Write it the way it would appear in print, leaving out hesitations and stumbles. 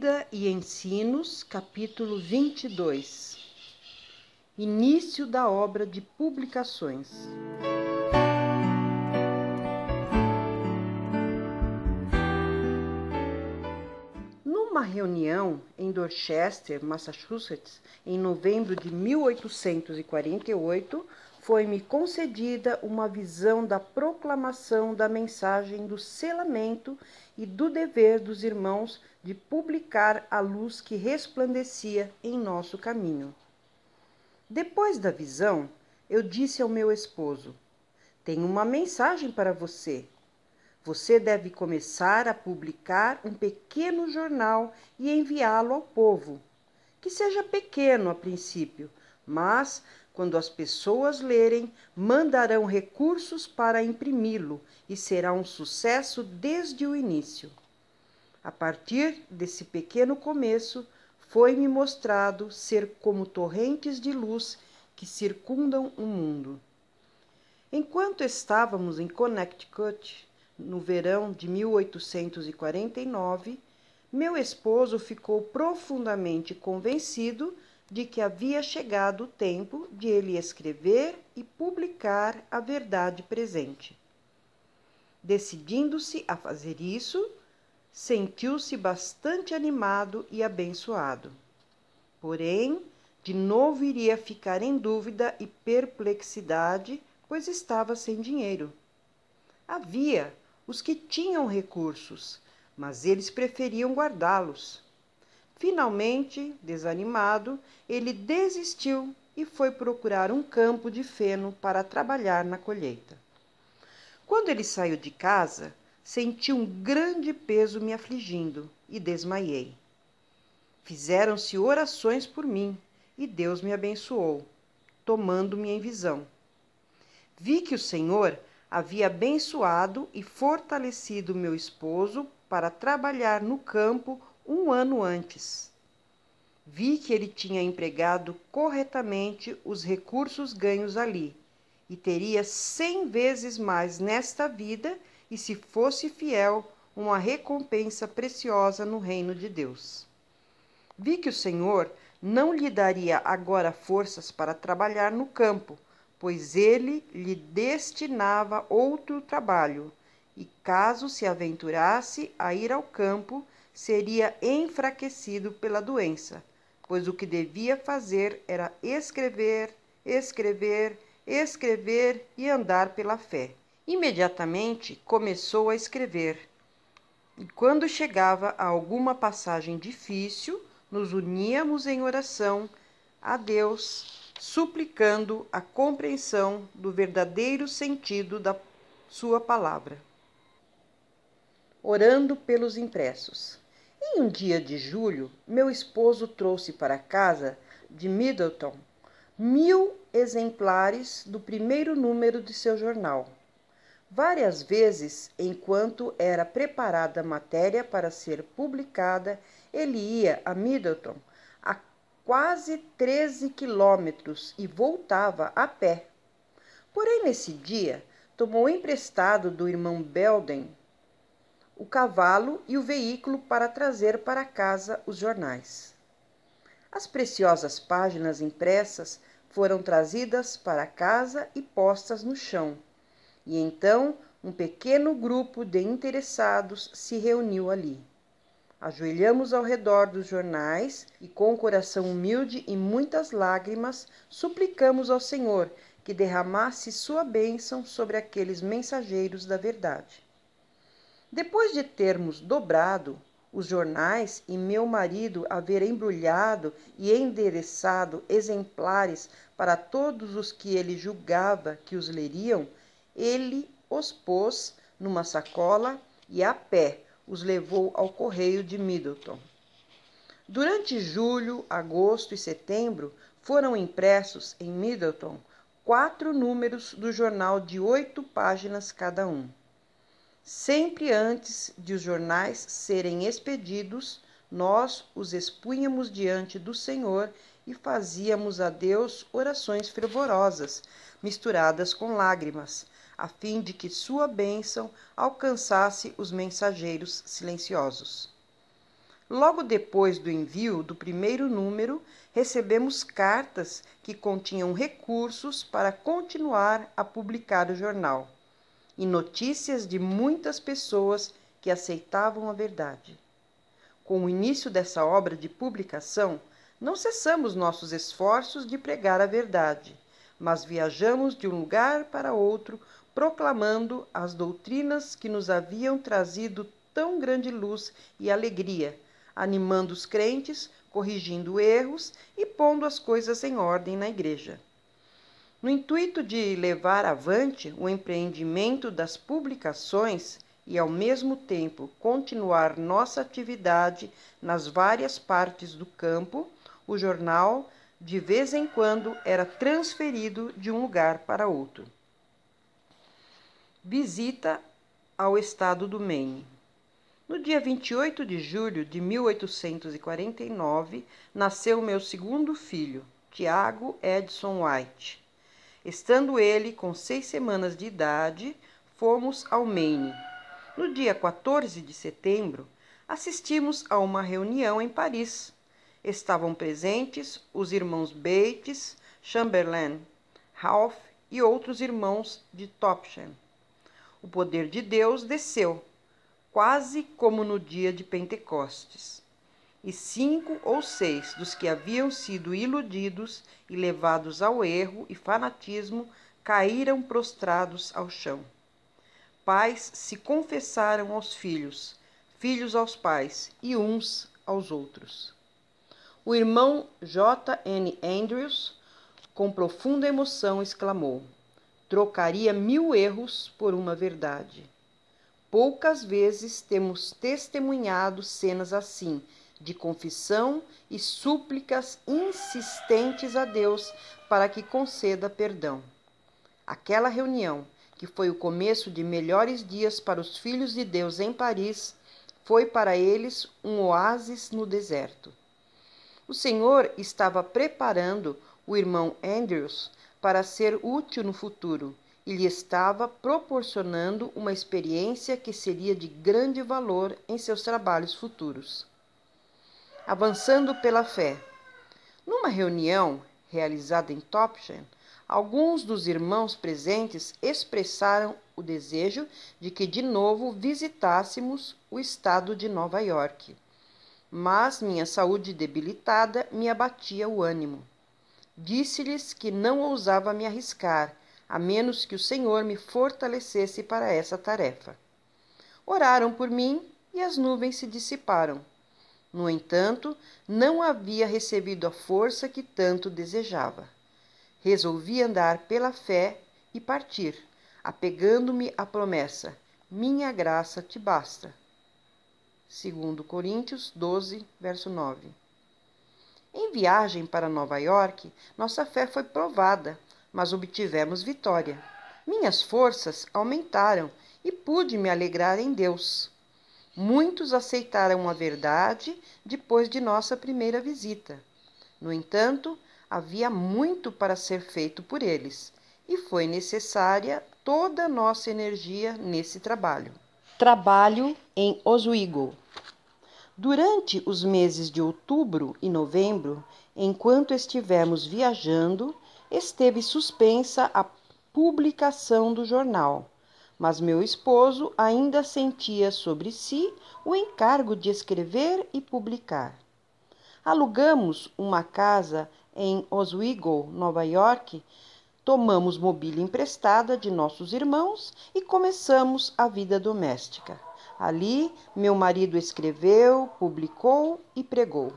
Vida e Ensinos, capítulo 22. Início da obra de publicações. Numa reunião em Dorchester, Massachusetts, em novembro de 1848, foi-me concedida uma visão da proclamação da mensagem do selamento e do dever dos irmãos de publicar a luz que resplandecia em nosso caminho. Depois da visão, eu disse ao meu esposo: tenho uma mensagem para você. Você deve começar a publicar um pequeno jornal e enviá-lo ao povo. Que seja pequeno a princípio, mas, quando as pessoas lerem, mandarão recursos para imprimi-lo e será um sucesso desde o início. A partir desse pequeno começo, foi-me mostrado ser como torrentes de luz que circundam o mundo. Enquanto estávamos em Connecticut, no verão de 1849, meu esposo ficou profundamente convencido de que havia chegado o tempo de ele escrever e publicar a verdade presente. Decidindo-se a fazer isso, sentiu-se bastante animado e abençoado. Porém, de novo iria ficar em dúvida e perplexidade, pois estava sem dinheiro. Havia os que tinham recursos, mas eles preferiam guardá-los. Finalmente, desanimado, ele desistiu e foi procurar um campo de feno para trabalhar na colheita. Quando ele saiu de casa, senti um grande peso me afligindo e desmaiei. Fizeram-se orações por mim e Deus me abençoou, tomando-me em visão. Vi que o Senhor havia abençoado e fortalecido meu esposo para trabalhar no campo 1 ano antes. Vi que ele tinha empregado corretamente os recursos ganhos ali e teria 100 vezes mais nesta vida e, se fosse fiel, uma recompensa preciosa no reino de Deus. Vi que o Senhor não lhe daria agora forças para trabalhar no campo, pois ele lhe destinava outro trabalho, e caso se aventurasse a ir ao campo, seria enfraquecido pela doença, pois o que devia fazer era escrever, escrever, escrever e andar pela fé. Imediatamente começou a escrever, e quando chegava a alguma passagem difícil, nos uníamos em oração a Deus, suplicando a compreensão do verdadeiro sentido da sua palavra. Orando pelos impressos. Em um dia de julho, meu esposo trouxe para casa de Middleton 1000 exemplares do primeiro número de seu jornal. Várias vezes, enquanto era preparada a matéria para ser publicada, ele ia a Middleton a quase 13 quilômetros e voltava a pé. Porém, nesse dia, tomou emprestado do irmão Belden o cavalo e o veículo para trazer para casa os jornais. As preciosas páginas impressas foram trazidas para casa e postas no chão, e então um pequeno grupo de interessados se reuniu ali. Ajoelhamos ao redor dos jornais e, com o coração humilde e muitas lágrimas, suplicamos ao Senhor que derramasse sua bênção sobre aqueles mensageiros da verdade. Depois de termos dobrado os jornais e meu marido haver embrulhado e endereçado exemplares para todos os que ele julgava que os leriam, ele os pôs numa sacola e, a pé, os levou ao correio de Middleton. Durante julho, agosto e setembro, foram impressos em Middleton 4 números do jornal de 8 páginas cada um. Sempre antes de os jornais serem expedidos, nós os expunhamos diante do Senhor e fazíamos a Deus orações fervorosas, misturadas com lágrimas, a fim de que sua bênção alcançasse os mensageiros silenciosos. Logo depois do envio do primeiro número, recebemos cartas que continham recursos para continuar a publicar o jornal e notícias de muitas pessoas que aceitavam a verdade. Com o início dessa obra de publicação, não cessamos nossos esforços de pregar a verdade, mas viajamos de um lugar para outro, proclamando as doutrinas que nos haviam trazido tão grande luz e alegria, animando os crentes, corrigindo erros e pondo as coisas em ordem na igreja. No intuito de levar avante o empreendimento das publicações e, ao mesmo tempo, continuar nossa atividade nas várias partes do campo, o jornal, de vez em quando, era transferido de um lugar para outro. Visita ao estado do Maine. No dia 28 de julho de 1849, nasceu meu segundo filho, Tiago Edson White. Estando ele com 6 semanas de idade, fomos ao Maine. No dia 14 de setembro, assistimos a uma reunião em Paris. Estavam presentes os irmãos Bates, Chamberlain, Ralph e outros irmãos de Topsham. O poder de Deus desceu, quase como no dia de Pentecostes. E 5 ou 6 dos que haviam sido iludidos e levados ao erro e fanatismo caíram prostrados ao chão. Pais se confessaram aos filhos, filhos aos pais e uns aos outros. O irmão J. N. Andrews, com profunda emoção, exclamou: trocaria 1000 erros por uma verdade. Poucas vezes temos testemunhado cenas assim, de confissão e súplicas insistentes a Deus para que conceda perdão. Aquela reunião, que foi o começo de melhores dias para os filhos de Deus em Paris, foi para eles um oásis no deserto. O Senhor estava preparando o irmão Andrews para ser útil no futuro e lhe estava proporcionando uma experiência que seria de grande valor em seus trabalhos futuros. Avançando pela fé. Numa reunião realizada em Topsham, alguns dos irmãos presentes expressaram o desejo de que de novo visitássemos o estado de Nova York. Mas minha saúde debilitada me abatia o ânimo. Disse-lhes que não ousava me arriscar, a menos que o Senhor me fortalecesse para essa tarefa. Oraram por mim e as nuvens se dissiparam. No entanto, não havia recebido a força que tanto desejava. Resolvi andar pela fé e partir, apegando-me à promessa: minha graça te basta. 2 Coríntios 12, verso 9. Em viagem para Nova York, nossa fé foi provada, mas obtivemos vitória. Minhas forças aumentaram e pude me alegrar em Deus. Muitos aceitaram a verdade depois de nossa primeira visita. No entanto, havia muito para ser feito por eles, e foi necessária toda a nossa energia nesse trabalho. Trabalho em Oswego. Durante os meses de outubro e novembro, enquanto estivemos viajando, esteve suspensa a publicação do jornal. Mas meu esposo ainda sentia sobre si o encargo de escrever e publicar. Alugamos uma casa em Oswego, Nova York, tomamos mobília emprestada de nossos irmãos e começamos a vida doméstica. Ali, meu marido escreveu, publicou e pregou.